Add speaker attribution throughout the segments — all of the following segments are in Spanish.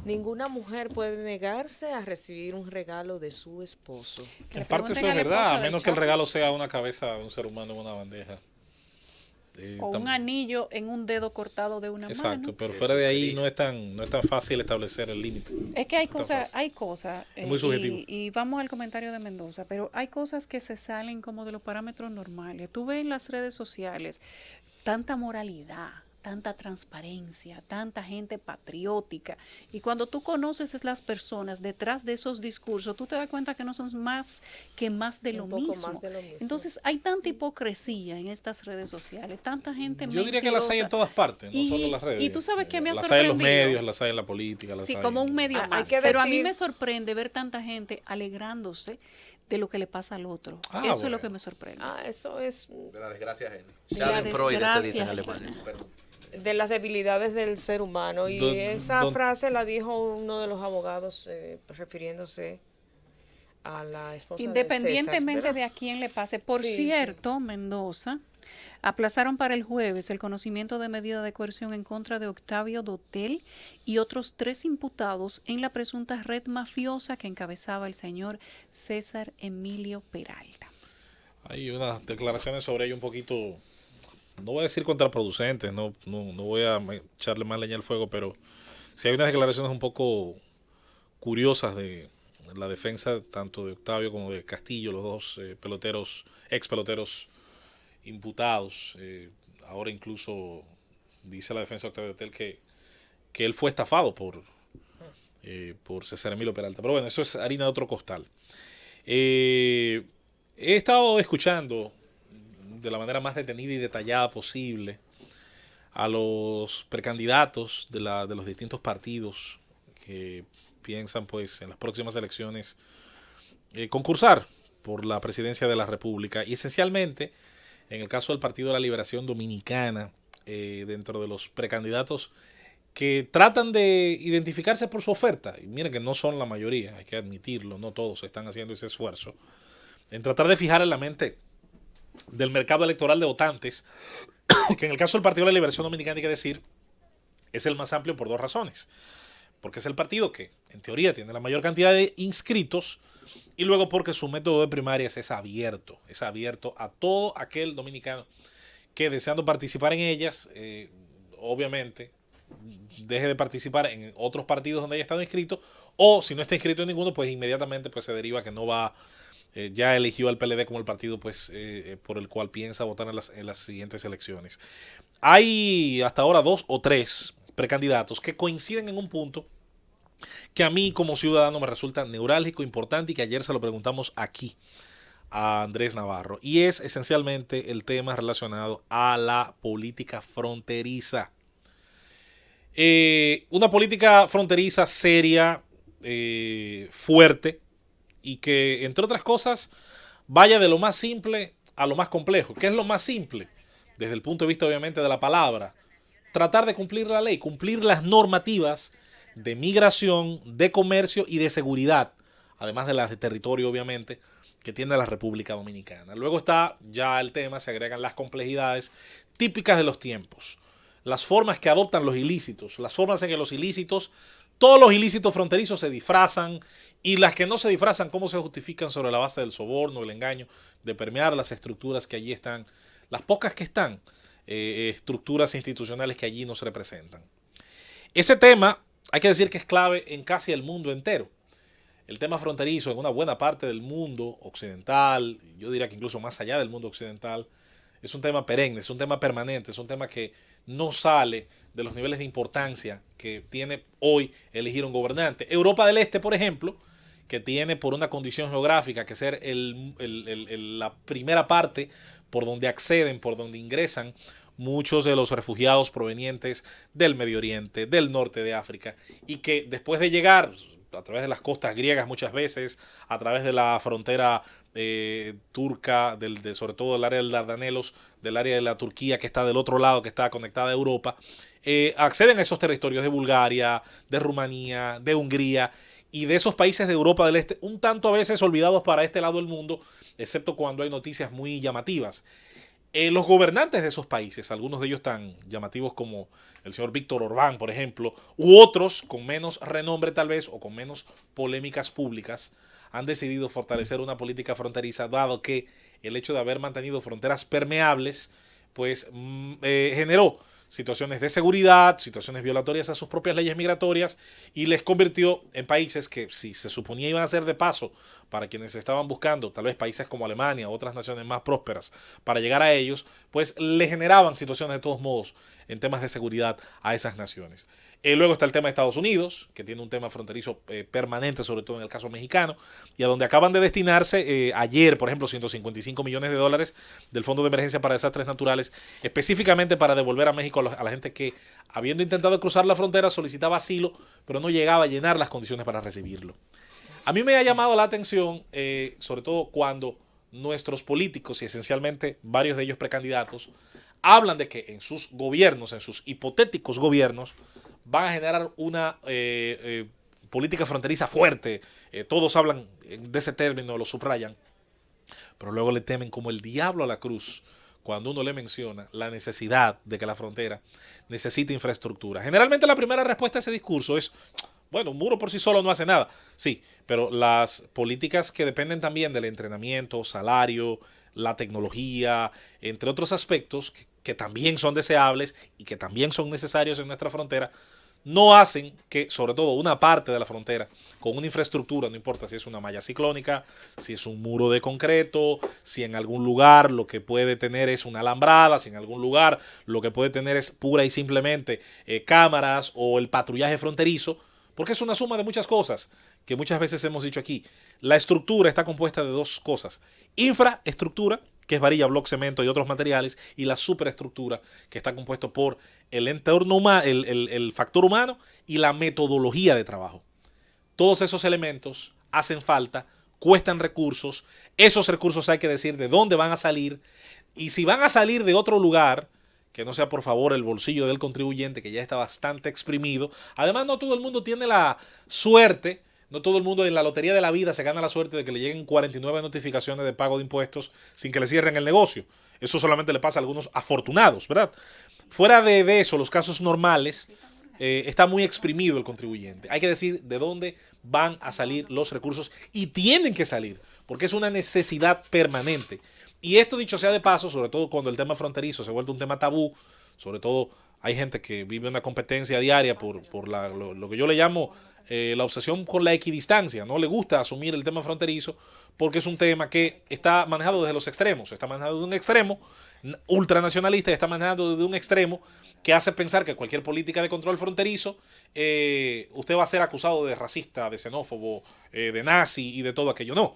Speaker 1: Ninguna mujer puede negarse a recibir un regalo de su esposo.
Speaker 2: Que
Speaker 3: En
Speaker 2: le
Speaker 3: parte
Speaker 2: pregunten
Speaker 3: eso es
Speaker 2: al
Speaker 3: verdad,
Speaker 2: esposo
Speaker 3: a
Speaker 2: del
Speaker 3: menos que el
Speaker 2: Chapo.
Speaker 3: regalo sea una cabeza de un ser humano en una bandeja.
Speaker 2: O un anillo en un dedo cortado de una mano.
Speaker 3: Exacto, pero fuera de ahí
Speaker 4: Jesucristo.
Speaker 3: no es tan fácil establecer el límite.
Speaker 2: Es que
Speaker 3: No es tan fácil.
Speaker 2: hay cosas,
Speaker 3: Es muy subjetivo.
Speaker 2: y vamos al comentario de Mendoza, pero hay cosas que se salen como de los parámetros normales. Tú ves en las redes sociales tanta moralidad, tanta transparencia, tanta gente patriótica, y cuando tú conoces a las personas detrás de esos discursos, tú te das cuenta que no son más de lo
Speaker 1: Un poco
Speaker 2: mismo.
Speaker 1: más de lo mismo.
Speaker 2: Entonces hay tanta hipocresía en estas redes sociales, tanta gente
Speaker 3: Yo diría que las hay en
Speaker 2: mentirosa.
Speaker 3: todas partes, no solo en las
Speaker 2: Y
Speaker 3: redes.
Speaker 2: tú sabes que me ha
Speaker 3: Las hay en los
Speaker 2: sorprendido.
Speaker 3: medios, las hay en la política, las
Speaker 2: Sí,
Speaker 3: hay
Speaker 2: como un medio
Speaker 1: Hay
Speaker 2: más.
Speaker 1: que
Speaker 2: Pero a mí
Speaker 1: decir-
Speaker 2: me sorprende ver tanta gente alegrándose de lo que le pasa al otro.
Speaker 3: Ah,
Speaker 2: Eso es
Speaker 3: bueno.
Speaker 2: lo que me sorprende.
Speaker 1: Eso es
Speaker 4: De la desgracia ajena.
Speaker 2: De la
Speaker 4: Schadenfreude se dice en
Speaker 2: desgracia
Speaker 4: alemán.
Speaker 2: ajena.
Speaker 4: Perdón.
Speaker 1: de las debilidades del ser humano. Y esa frase la dijo uno de los abogados refiriéndose a la esposa
Speaker 2: Independientemente
Speaker 1: de
Speaker 2: de a quién le pase. Por
Speaker 1: Sí,
Speaker 2: cierto, Mendoza, aplazaron para el jueves el conocimiento de medida de coerción en contra de Octavio Dotel y otros 3 imputados en la presunta red mafiosa que encabezaba el señor César Emilio Peralta.
Speaker 3: Hay unas declaraciones sobre ello un poquito, no voy a decir contraproducentes, no voy a echarle más leña al fuego, pero sí hay unas declaraciones un poco curiosas de la defensa tanto de Octavio como de Castillo, los dos peloteros, ex peloteros imputados. Ahora incluso dice la defensa de Octavio Hotel que él fue estafado por César Emilio Peralta. Pero bueno, eso es harina de otro costal. He estado escuchando de la manera más detenida y detallada posible a los precandidatos de los distintos partidos que piensan pues en las próximas elecciones concursar por la presidencia de la República, y esencialmente en el caso del Partido de la Liberación Dominicana, dentro de los precandidatos que tratan de identificarse por su oferta, y miren que no son la mayoría, hay que admitirlo, no todos están haciendo ese esfuerzo, en tratar de fijar en la mente del mercado electoral de votantes, que en el caso del Partido de la Liberación Dominicana hay que decir, es el más amplio por 2 razones. Porque es el partido que, en teoría, tiene la mayor cantidad de inscritos, y luego porque su método de primarias es abierto a todo aquel dominicano que, deseando participar en ellas, obviamente deje de participar en otros partidos donde haya estado inscrito, o si no está inscrito en ninguno, pues inmediatamente pues se deriva que no va, ya eligió al PLD como el partido pues por el cual piensa votar en las siguientes elecciones. Hay hasta ahora 2 o 3 precandidatos que coinciden en un punto que a mí como ciudadano me resulta neurálgico, importante, y que ayer se lo preguntamos aquí a Andrés Navarro, y es esencialmente el tema relacionado a la política fronteriza. Una política fronteriza seria, fuerte, y que, entre otras cosas, vaya de lo más simple a lo más complejo. ¿Qué es lo más simple? Desde el punto de vista, obviamente, de la palabra. Tratar de cumplir la ley, cumplir las normativas de migración, de comercio y de seguridad, además de las de territorio, obviamente, que tiene la República Dominicana. Luego está ya el tema, se agregan las complejidades típicas de los tiempos, las formas que adoptan los ilícitos, las formas en que los ilícitos, todos los ilícitos fronterizos se disfrazan, y las que no se disfrazan, cómo se justifican sobre la base del soborno, el engaño, de permear las estructuras que allí están, las pocas que están, estructuras institucionales que allí nos representan. Ese tema, hay que decir que es clave en casi el mundo entero. El tema fronterizo en una buena parte del mundo occidental, yo diría que incluso más allá del mundo occidental, es un tema perenne, es un tema permanente, es un tema que no sale de los niveles de importancia que tiene hoy elegir un gobernante. Europa del Este, por ejemplo, que tiene por una condición geográfica que ser la primera parte por donde acceden, por donde ingresan muchos de los refugiados provenientes del Medio Oriente, del norte de África, y que después de llegar a través de las costas griegas muchas veces, a través de la frontera turca, sobre todo del área del Dardanelos, del área de la Turquía que está del otro lado, que está conectada a Europa, acceden a esos territorios de Bulgaria, de Rumanía, de Hungría, y de esos países de Europa del Este, un tanto a veces olvidados para este lado del mundo, excepto cuando hay noticias muy llamativas. Los gobernantes de esos países, algunos de ellos tan llamativos como el señor Víctor Orbán, por ejemplo, u otros con menos renombre tal vez o con menos polémicas públicas, han decidido fortalecer una política fronteriza, dado que el hecho de haber mantenido fronteras permeables, pues generó situaciones de seguridad, situaciones violatorias a sus propias leyes migratorias y les convirtió en países que si se suponía iban a ser de paso para quienes estaban buscando, tal vez países como Alemania o otras naciones más prósperas, para llegar a ellos, pues le generaban situaciones de todos modos en temas de seguridad a esas naciones. Luego está el tema de Estados Unidos, que tiene un tema fronterizo permanente, sobre todo en el caso mexicano, y a donde acaban de destinarse ayer, por ejemplo, 155 millones de dólares del Fondo de Emergencia para Desastres Naturales, específicamente para devolver a México a la gente que, habiendo intentado cruzar la frontera, solicitaba asilo, pero no llegaba a llenar las condiciones para recibirlo. A mí me ha llamado la atención, sobre todo cuando nuestros políticos, y esencialmente varios de ellos precandidatos, hablan de que en sus gobiernos, en sus hipotéticos gobiernos, van a generar una política fronteriza fuerte. Todos hablan de ese término, lo subrayan, pero luego le temen como el diablo a la cruz cuando uno le menciona la necesidad de que la frontera necesite infraestructura. Generalmente la primera respuesta a ese discurso es, bueno, un muro por sí solo no hace nada. Sí, pero las políticas que dependen también del entrenamiento, salario, la tecnología, entre otros aspectos que también son deseables y que también son necesarios en nuestra frontera, no hacen que, sobre todo, una parte de la frontera con una infraestructura, no importa si es una malla ciclónica, si es un muro de concreto, si en algún lugar lo que puede tener es una alambrada, si en algún lugar lo que puede tener es pura y simplemente cámaras o el patrullaje fronterizo, porque es una suma de muchas cosas que muchas veces hemos dicho aquí. La estructura está compuesta de dos cosas: infraestructura, que es varilla, bloque, cemento y otros materiales, y la superestructura, que está compuesto por el entorno humano, el factor humano y la metodología de trabajo. Todos esos elementos hacen falta, cuestan recursos, esos recursos hay que decir de dónde van a salir, y si van a salir de otro lugar, que no sea por favor el bolsillo del contribuyente, que ya está bastante exprimido. Además, no todo el mundo tiene la suerte, no todo el mundo en la lotería de la vida se gana la suerte de que le lleguen 49 notificaciones de pago de impuestos sin que le cierren el negocio. Eso solamente le pasa a algunos afortunados, ¿verdad? Fuera de eso, los casos normales, está muy exprimido el contribuyente. Hay que decir de dónde van a salir los recursos y tienen que salir, porque es una necesidad permanente. Y esto, dicho sea de paso, sobre todo cuando el tema fronterizo se vuelve un tema tabú, sobre todo hay gente que vive una competencia diaria por lo que yo le llamo la obsesión con la equidistancia. No le gusta asumir el tema fronterizo porque es un tema que está manejado desde los extremos. Está manejado de un extremo ultranacionalista y está manejado desde un extremo que hace pensar que cualquier política de control fronterizo usted va a ser acusado de racista, de xenófobo, de nazi y de todo aquello. No.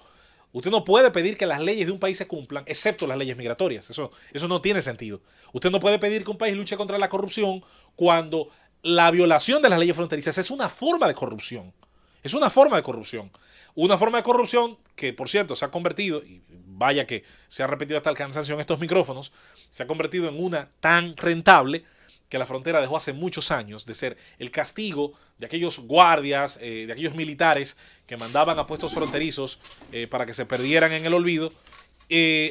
Speaker 3: Usted no puede pedir que las leyes de un país se cumplan, excepto las leyes migratorias. Eso no tiene sentido. Usted no puede pedir que un país luche contra la corrupción cuando la violación de las leyes fronterizas es una forma de corrupción. Es una forma de corrupción. Una forma de corrupción que, por cierto, se ha convertido, y vaya que se ha repetido hasta el cansancio en estos micrófonos, se ha convertido en una tan rentable que la frontera dejó hace muchos años de ser el castigo de aquellos guardias, de aquellos militares que mandaban a puestos fronterizos para que se perdieran en el olvido,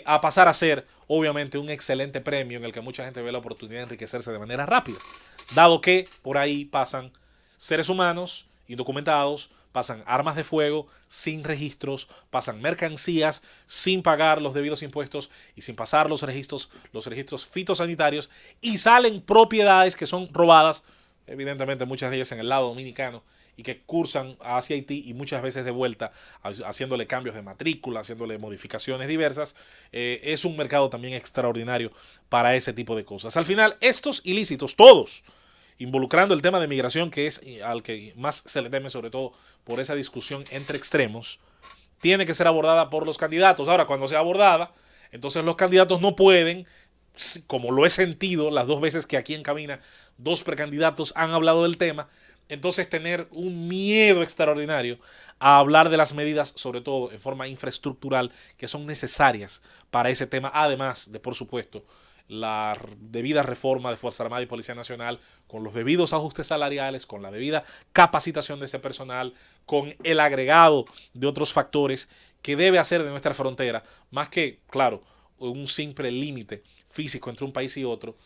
Speaker 3: a pasar a ser, obviamente, un excelente premio en el que mucha gente ve la oportunidad de enriquecerse de manera rápida, dado que por ahí pasan seres humanos indocumentados, pasan armas de fuego sin registros, pasan mercancías sin pagar los debidos impuestos y sin pasar los registros fitosanitarios, y salen propiedades que son robadas, evidentemente muchas de ellas en el lado dominicano, y que cursan hacia Haití y muchas veces de vuelta, haciéndole cambios de matrícula, haciéndole modificaciones diversas. Es un mercado también extraordinario para ese tipo de cosas. Al final, estos ilícitos, todos, involucrando el tema de migración, que es al que más se le teme, sobre todo por esa discusión entre extremos, tiene que ser abordada por los candidatos. Ahora, cuando sea abordada, entonces los candidatos no pueden, como lo he sentido las dos veces que aquí en cabina dos precandidatos han hablado del tema, entonces tener un miedo extraordinario a hablar de las medidas, sobre todo en forma infraestructural, que son necesarias para ese tema, además de, por supuesto, la debida reforma de Fuerza Armada y Policía Nacional, con los debidos ajustes salariales, con la debida capacitación de ese personal, con el agregado de otros factores que debe hacer de nuestra frontera, más que, claro, un simple límite físico entre un país y otro,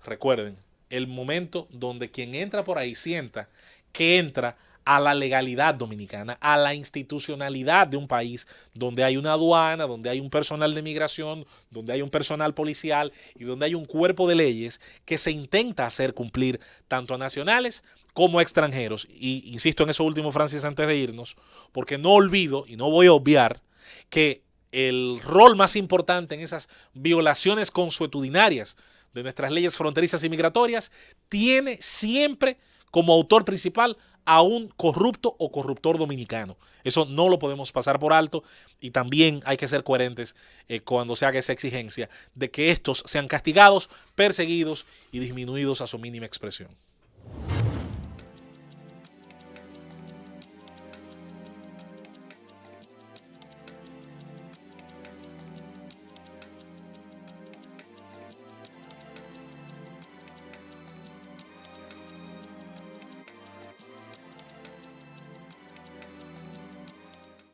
Speaker 3: recuerden, el momento donde quien entra por ahí sienta que entra a la legalidad dominicana, a la institucionalidad de un país donde hay una aduana, donde hay un personal de migración, donde hay un personal policial y donde hay un cuerpo de leyes que se intenta hacer cumplir tanto a nacionales como a extranjeros. Y insisto en eso último, Francis, antes de irnos, porque no olvido y no voy a obviar que el rol más importante en esas violaciones consuetudinarias de nuestras leyes fronterizas y migratorias tiene siempre como autor principal a un corrupto o corruptor dominicano. Eso no lo podemos pasar por alto y también hay que ser coherentes cuando se haga esa exigencia de que estos sean castigados, perseguidos y disminuidos a su mínima expresión.